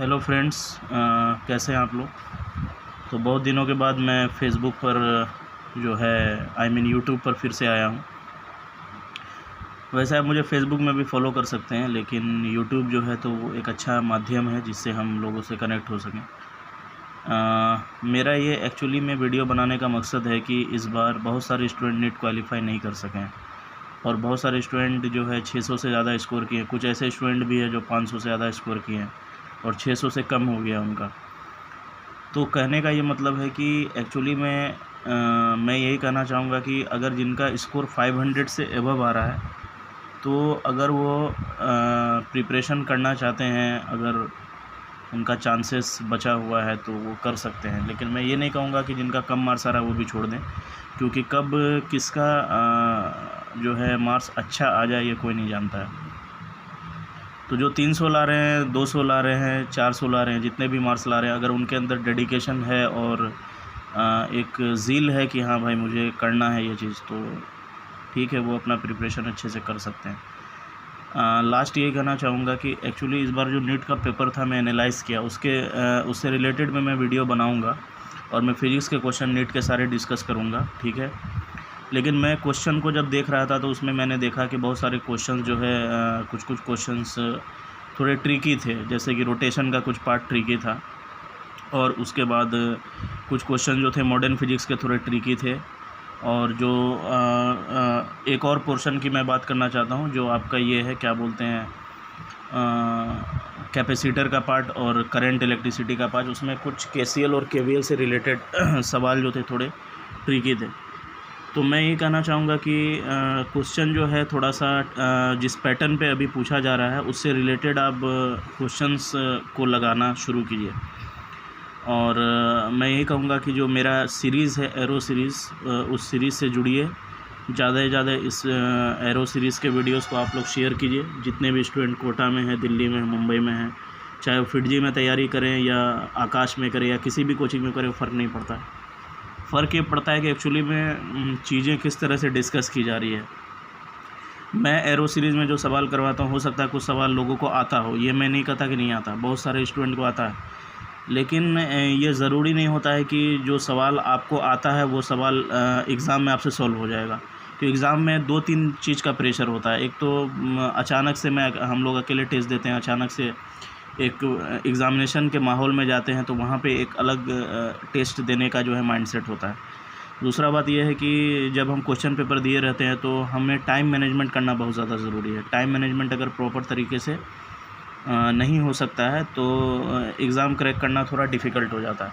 Hello friends, कैसे हैं आप लोग। तो बहुत दिनों के बाद मैं फ़ेसबुक पर जो है यूट्यूब पर फिर से आया हूँ। वैसे आप मुझे फ़ेसबुक में भी फॉलो कर सकते हैं, लेकिन यूट्यूब जो है तो वो एक अच्छा माध्यम है जिससे हम लोगों से कनेक्ट हो सकें। मेरा ये एक्चुअली में वीडियो बनाने का मकसद है कि इस बार बहुत सारे स्टूडेंट नीट क्वालिफ़ाई नहीं कर सकें और बहुत सारे स्टूडेंट जो है 600 से ज़्यादा स्कोर किए। कुछ ऐसे स्टूडेंट भी हैं जो 500 से ज़्यादा स्कोर किए हैं और 600 से कम हो गया उनका। तो कहने का ये मतलब है कि एक्चुअली में मैं यही कहना चाहूँगा कि अगर जिनका स्कोर 500 से एबव आ रहा है, तो अगर वो प्रिपरेशन करना चाहते हैं, अगर उनका चांसेस बचा हुआ है तो वो कर सकते हैं। लेकिन मैं ये नहीं कहूँगा कि जिनका कम मार्क्स आ रहा है वो भी छोड़ दें, क्योंकि कब किसका जो है मार्क्स अच्छा आ जाए ये कोई नहीं जानता है। तो जो 300 ला रहे हैं, 200 ला रहे हैं, 400 ला रहे हैं, जितने भी मार्क्स ला रहे हैं, अगर उनके अंदर डेडिकेशन है और एक ज़ील है कि हाँ भाई मुझे करना है ये चीज़, तो ठीक है, वो अपना प्रिपरेशन अच्छे से कर सकते हैं। लास्ट ये कहना चाहूँगा कि एक्चुअली इस बार जो नीट का पेपर था मैं एनालाइज़ किया, उससे रिलेटेड में मैं वीडियो बनाऊँगा और मैं फिज़िक्स के क्वेश्चन नीट के सारे डिस्कस करूँगा, ठीक है। लेकिन मैं क्वेश्चन को जब देख रहा था तो उसमें मैंने देखा कि बहुत सारे क्वेश्चन जो है कुछ क्वेश्चंस थोड़े ट्रिकी थे, जैसे कि रोटेशन का कुछ पार्ट ट्रिकी था और उसके बाद कुछ क्वेश्चन जो थे मॉडर्न फिजिक्स के थोड़े ट्रिकी थे। और जो एक और पोर्शन की मैं बात करना चाहता हूँ, जो आपका ये है क्या बोलते हैं कैपेसिटर का पार्ट और करंट इलेक्ट्रिसिटी का पार्ट, उसमें कुछ केसीएल और केवीएल से रिलेटेड सवाल जो थे थोड़े ट्रिकी थे। तो मैं ये कहना चाहूँगा कि क्वेश्चन जो है थोड़ा सा जिस पैटर्न पे अभी पूछा जा रहा है उससे रिलेटेड आप क्वेश्चंस को लगाना शुरू कीजिए। और मैं यही कहूँगा कि जो मेरा सीरीज़ है एरो सीरीज़, उस सीरीज़ से जुड़िए, ज़्यादा से ज़्यादा इस एरो सीरीज़ के वीडियोस को आप लोग शेयर कीजिए। जितने भी स्टूडेंट कोटा में हैं, दिल्ली में हैं, मुंबई में हैं, चाहे वो फिटजी में तैयारी करें या आकाश में करें या किसी भी कोचिंग में करें, फ़र्क नहीं पड़ता है। फ़र्क ये पड़ता है कि एक्चुअली में चीज़ें किस तरह से डिस्कस की जा रही है। मैं एरो सीरीज़ में जो सवाल करवाता हूँ, हो सकता है कुछ सवाल लोगों को आता हो, ये मैं नहीं कहता कि नहीं आता, बहुत सारे स्टूडेंट को आता है। लेकिन ये ज़रूरी नहीं होता है कि जो सवाल आपको आता है वो सवाल एग्ज़ाम में आपसे सॉल्व हो जाएगा। तो एग्ज़ाम में 2-3 चीज़ का प्रेशर होता है। एक तो अचानक से हम लोग अकेले टेस्ट देते हैं, अचानक से एक एग्ज़ामिनेशन के माहौल में जाते हैं तो वहाँ पे एक अलग टेस्ट देने का जो है माइंडसेट होता है। दूसरा बात यह है कि जब हम क्वेश्चन पेपर दिए रहते हैं तो हमें टाइम मैनेजमेंट करना बहुत ज़्यादा ज़रूरी है। टाइम मैनेजमेंट अगर प्रॉपर तरीके से नहीं हो सकता है तो एग्ज़ाम क्रैक करना थोड़ा डिफ़िकल्ट हो जाता है।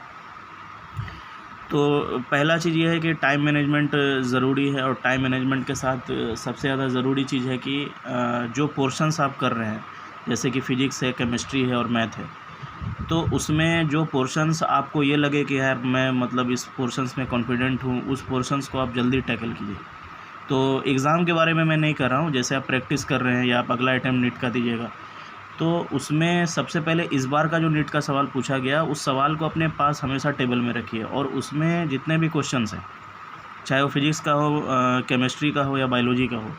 तो पहला चीज़ ये है कि टाइम मैनेजमेंट ज़रूरी है और टाइम मैनेजमेंट के साथ सबसे ज़्यादा ज़रूरी चीज़ है कि जो पोर्शंस आप कर रहे हैं, जैसे कि फ़िज़िक्स है, केमिस्ट्री है और मैथ है, तो उसमें जो पोर्शंस आपको ये लगे कि यार मैं मतलब इस पोर्शंस में कॉन्फिडेंट हूँ, उस पोर्शंस को आप जल्दी टैकल कीजिए। तो एग्ज़ाम के बारे में मैं नहीं कर रहा हूँ, जैसे आप प्रैक्टिस कर रहे हैं या आप अगला अटेम्प्ट नीट का दीजिएगा, तो उसमें सबसे पहले इस बार का जो नीट का सवाल पूछा गया, उस सवाल को अपने पास हमेशा टेबल में रखिए और उसमें जितने भी क्वेश्चंस हैं, चाहे वो फिज़िक्स का हो, केमिस्ट्री का हो या बायोलॉजी का हो,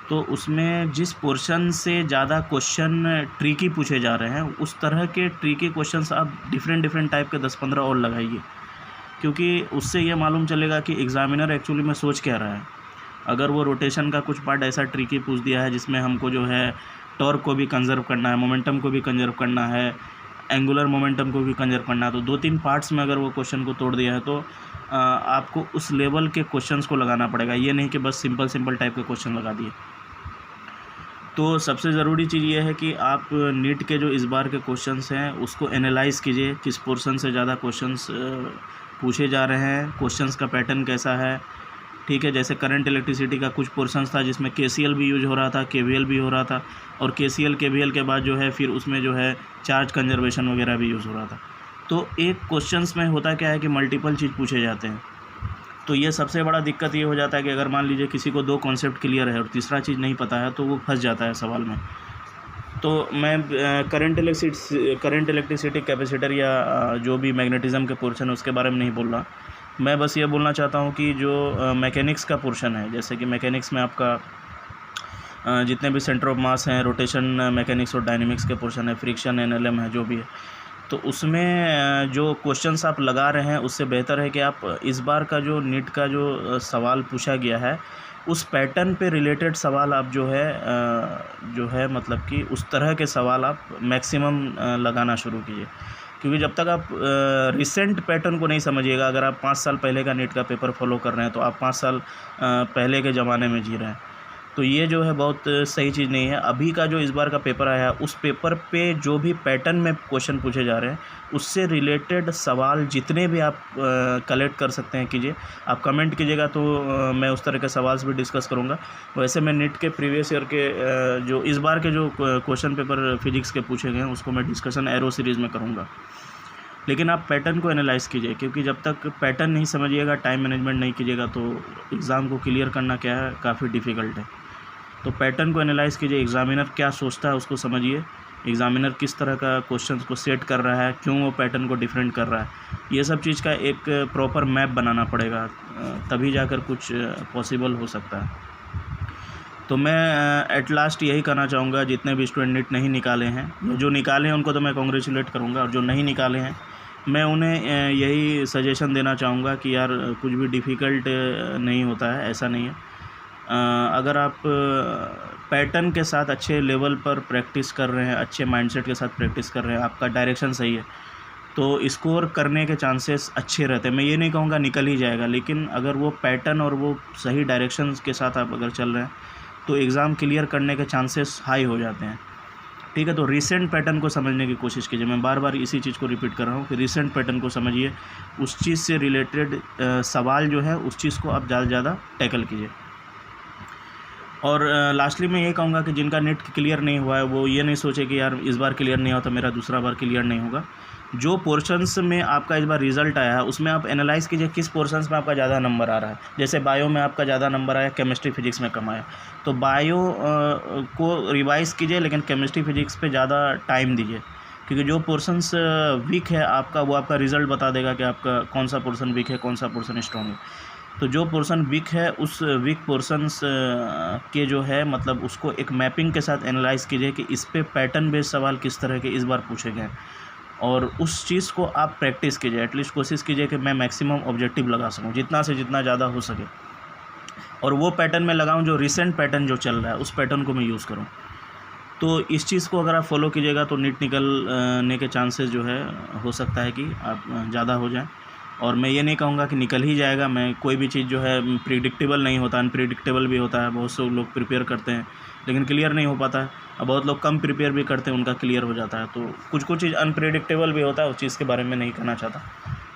तो उसमें जिस पोर्शन से ज़्यादा क्वेश्चन ट्रिकी पूछे जा रहे हैं, उस तरह के ट्रिकी क्वेश्चंस आप डिफरेंट टाइप के 10-15 और लगाइए, क्योंकि उससे ये मालूम चलेगा कि एग्ज़ामिनर एक्चुअली में सोच क्या रहा है। अगर वो रोटेशन का कुछ पार्ट ऐसा ट्रिकी पूछ दिया है जिसमें हमको जो है टॉर्क को भी कंजर्व करना है, मोमेंटम को भी कंजर्व करना है, एंगुलर मोमेंटम को भी कंजर्व करना है, तो 2-3 पार्ट्स में अगर वो क्वेश्चन को तोड़ दिया है तो आपको उस लेवल के क्वेश्चंस को लगाना पड़ेगा। ये नहीं कि बस सिंपल टाइप के क्वेश्चन लगा दिए। तो सबसे ज़रूरी चीज़ ये है कि आप नीट के जो इस बार के क्वेश्चंस हैं उसको एनालाइज़ कीजिए, किस पोर्शन से ज़्यादा क्वेश्चंस पूछे जा रहे हैं, क्वेश्चंस का पैटर्न कैसा है, ठीक है। जैसे करंट इलेक्ट्रिसिटी का कुछ पोर्शंस था जिसमें केसीएल भी यूज हो रहा था, केवीएल भी हो रहा था, और केसीएल केवीएल के बाद जो है फिर उसमें जो है चार्ज कंजर्वेशन वगैरह भी यूज़ हो रहा था। तो एक क्वेश्चंस में होता क्या है कि मल्टीपल चीज़ पूछे जाते हैं, तो ये सबसे बड़ा दिक्कत ये हो जाता है कि अगर मान लीजिए किसी को 2 कॉन्सेप्ट क्लियर है और तीसरा चीज़ नहीं पता है तो वो फंस जाता है सवाल में। तो मैं करंट इलेक्ट्रिसिटी कैपेसिटर या जो भी मैग्नेटिज़्म के पोर्शन है उसके बारे में नहीं बोल रहा। मैं बस ये बोलना चाहता हूँ कि जो मैकेनिक्स का पोर्शन है, जैसे कि मैकेनिक्स में आपका जितने भी सेंटर ऑफ मास हैं, रोटेशन मैकेनिक्स और डायनेमिक्स के पोर्शन है, फ्रिक्शन एनएलएम है, जो भी है, तो उसमें जो क्वेश्चंस आप लगा रहे हैं उससे बेहतर है कि आप इस बार का जो नीट का जो सवाल पूछा गया है उस पैटर्न पे रिलेटेड सवाल आप जो है मतलब कि उस तरह के सवाल आप मैक्सिमम लगाना शुरू कीजिए। क्योंकि जब तक आप रिसेंट पैटर्न को नहीं समझिएगा, अगर आप 5 साल पहले का नीट का पेपर फॉलो कर रहे हैं तो आप 5 साल पहले के ज़माने में जी रहे हैं, तो ये जो है बहुत सही चीज़ नहीं है। अभी का जो इस बार का पेपर आया है उस पेपर पे जो भी पैटर्न में क्वेश्चन पूछे जा रहे हैं उससे रिलेटेड सवाल जितने भी आप कलेक्ट कर सकते हैं कीजिए। आप कमेंट कीजिएगा तो मैं उस तरह के सवाल भी डिस्कस करूँगा। वैसे मैं नीट के प्रीवियस ईयर के जो इस बार के जो क्वेश्चन पेपर फिजिक्स के पूछे गए हैं उसको मैं डिस्कशन एरो सीरीज़ में करूँगा। लेकिन आप पैटर्न को एनालाइज कीजिए, क्योंकि जब तक पैटर्न नहीं समझिएगा, टाइम मैनेजमेंट नहीं कीजिएगा तो एग्ज़ाम को क्लियर करना क्या है काफ़ी डिफ़िकल्ट है। तो पैटर्न को एनालाइज कीजिए, एग्ज़ामिनर क्या सोचता है उसको समझिए, एग्ज़ामिनर किस तरह का क्वेश्चंस को सेट कर रहा है, क्यों वो पैटर्न को डिफरेंट कर रहा है, ये सब चीज़ का एक प्रॉपर मैप बनाना पड़ेगा, तभी जाकर कुछ पॉसिबल हो सकता है। तो मैं एट लास्ट यही कहना चाहूँगा, जितने भी स्टूडेंट नीट नहीं निकाले हैं, जो निकाले हैं उनको तो मैं कॉन्ग्रेचुलेट करूँगा, और जो नहीं निकाले हैं मैं उन्हें यही सजेशन देना चाहूँगा कि यार कुछ भी डिफ़िकल्ट नहीं होता है, ऐसा नहीं है। अगर आप पैटर्न के साथ अच्छे लेवल पर प्रैक्टिस कर रहे हैं, अच्छे माइंडसेट के साथ प्रैक्टिस कर रहे हैं, आपका डायरेक्शन सही है, तो स्कोर करने के चांसेस अच्छे रहते हैं। मैं ये नहीं कहूँगा निकल ही जाएगा, लेकिन अगर वो पैटर्न और वो सही डायरेक्शन के साथ आप अगर चल रहे हैं तो एग्ज़ाम क्लियर करने के चांसेस हाई हो जाते हैं। ठीक है, तो रिसेंट पैटर्न को समझने की कोशिश कीजिए। मैं बार बार इसी चीज़ को रिपीट कर रहा हूँ कि रिसेंट पैटर्न को समझिए, उस चीज़ से रिलेटेड सवाल जो है उस चीज़ को आप ज़्यादा से ज़्यादा टैकल कीजिए। और लास्टली मैं ये कहूँगा कि जिनका नेट क्लियर नहीं हुआ है वो ये नहीं सोचे कि यार इस बार क्लियर नहीं हुआ तो मेरा दूसरा बार क्लियर नहीं होगा। जो पोर्शंस में आपका इस बार रिज़ल्ट आया है उसमें आप एनालाइज कीजिए किस पोर्शंस में आपका ज़्यादा नंबर आ रहा है। जैसे बायो में आपका ज़्यादा नंबर आया, केमिस्ट्री फिजिक्स में कम आया, तो बायो को रिवाइज़ कीजिए, लेकिन केमिस्ट्री फिजिक्स पे ज़्यादा टाइम दीजिए, क्योंकि जो पोर्शंस वीक है आपका वो आपका रिज़ल्ट बता देगा कि आपका कौन सा पोर्शन वीक है, कौन सा पोर्शन स्ट्रॉन्ग है। तो जो पोर्शन वीक है उस वीक पोर्शंस के जो है मतलब उसको एक मैपिंग के साथ एनालाइज़ कीजिए कि इस पे पैटर्न बेस्ड सवाल किस तरह के इस बार पूछे गए, और उस चीज़ को आप प्रैक्टिस कीजिए। एटलीस्ट कोशिश कीजिए कि मैं मैक्सिमम ऑब्जेक्टिव लगा सकूं, जितना से जितना ज़्यादा हो सके, और वो पैटर्न में लगाऊं जो रिसेंट पैटर्न जो चल रहा है उस पैटर्न को मैं यूज़ करूं। तो इस चीज़ को अगर आप फॉलो कीजिएगा तो नीट निकलने के चांसेस जो है हो सकता है कि आप ज़्यादा हो जाएँ। और मैं ये नहीं कहूँगा कि निकल ही जाएगा। मैं कोई भी चीज़ जो है प्रिडिक्टेबल नहीं होता, अनप्रिडिक्टेबल भी होता है। बहुत से लोग प्रिपेयर करते हैं लेकिन क्लियर नहीं हो पाता है, और बहुत लोग कम प्रिपेयर भी करते हैं उनका क्लियर हो जाता है। तो कुछ चीज़ अनप्रिडिक्टेबल भी होता है, उस चीज़ के बारे में नहीं कहना चाहता।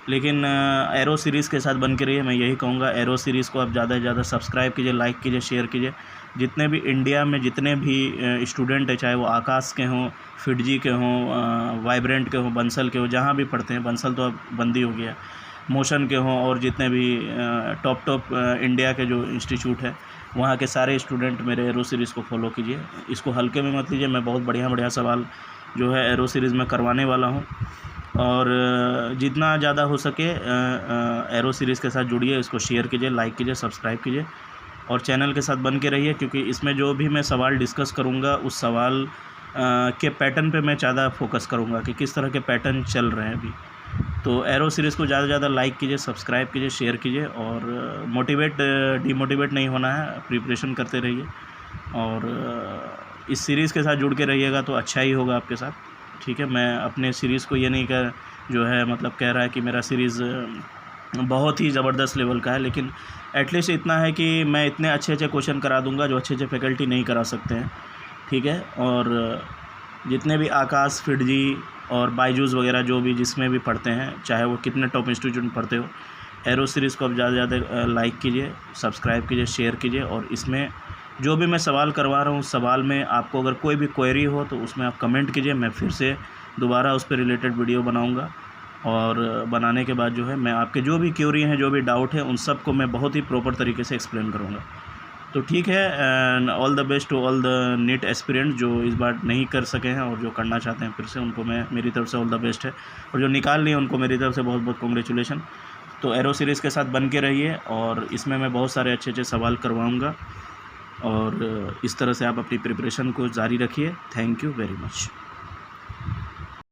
लेकिन एरो सीरीज़ के साथ बन के रहिए, मैं यही कहूँगा। एरो सीरीज़ को आप ज़्यादा से ज़्यादा सब्सक्राइब कीजिए, लाइक कीजिए, शेयर कीजिए। जितने भी इंडिया में जितने भी स्टूडेंट है, चाहे वो आकाश के हों, फिटजी के हों, वाइब्रेंट के हों, बंसल के हों, जहाँ भी पढ़ते हैं, बंसल तो अब बंदी हो गया, मोशन के हों, और जितने भी टॉप इंडिया के जो इंस्टीट्यूट है वहाँ के सारे स्टूडेंट मेरे एरो सीरीज़ को फॉलो कीजिए। इसको हल्के में मत लीजिए, मैं बहुत बढ़िया सवाल जो है एरो सीरीज़ में करवाने वाला हूँ। और जितना ज़्यादा हो सके एरो सीरीज़ के साथ जुड़िए, इसको शेयर कीजिए, लाइक कीजिए, सब्सक्राइब कीजिए, और चैनल के साथ बन के रहिए, क्योंकि इसमें जो भी मैं सवाल डिस्कस करूँगा उस सवाल के पैटर्न पे मैं ज़्यादा फोकस करूँगा कि किस तरह के पैटर्न चल रहे हैं अभी। तो एरो सीरीज़ को ज़्यादा से ज़्यादा लाइक कीजिए, सब्सक्राइब कीजिए, शेयर कीजिए, और डिमोटिवेट नहीं होना है, प्रिपरेशन करते रहिए, और इस सीरीज़ के साथ जुड़ के रहिएगा तो अच्छा ही होगा आपके साथ। ठीक है, मैं अपने सीरीज़ को ये नहीं जो है मतलब कह रहा है कि मेरा सीरीज़ बहुत ही ज़बरदस्त लेवल का है, लेकिन एटलीस्ट इतना है कि मैं इतने अच्छे क्वेश्चन करा दूंगा जो अच्छे फैकल्टी नहीं करा सकते हैं। ठीक है, और जितने भी आकाश, फिटजी और बायजूस वगैरह जो भी जिसमें भी पढ़ते हैं, चाहे वो कितने टॉप इंस्टीट्यूट में पढ़ते हो, एरो सीरीज़ को आप ज़्यादा से ज़्यादा लाइक कीजिए, सब्सक्राइब कीजिए, शेयर कीजिए, और इसमें जो भी मैं सवाल करवा रहा हूँ, सवाल में आपको अगर कोई भी क्वेरी हो तो उसमें आप कमेंट कीजिए, मैं फिर से दोबारा उस पर रिलेटेड वीडियो बनाऊँगा, और बनाने के बाद जो है मैं आपके जो भी क्वेरी हैं, जो भी डाउट है, उन सब को मैं बहुत ही प्रॉपर तरीके से एक्सप्लेन करूँगा। तो ठीक है, and all the best to all the NEET aspirant जो इस बार नहीं कर सके हैं और जो करना चाहते हैं फिर से, उनको मैं मेरी तरफ से ऑल द बेस्ट है, और जो निकाल लिए उनको मेरी तरफ से बहुत बहुत कॉन्ग्रेचुलेशन। तो एरो सीरीज़ के साथ बन के रहिए, और इसमें मैं बहुत सारे अच्छे सवाल करवाऊँगा, और इस तरह से आप अपनी प्रिपरेशन को जारी रखिए। Thank you very much.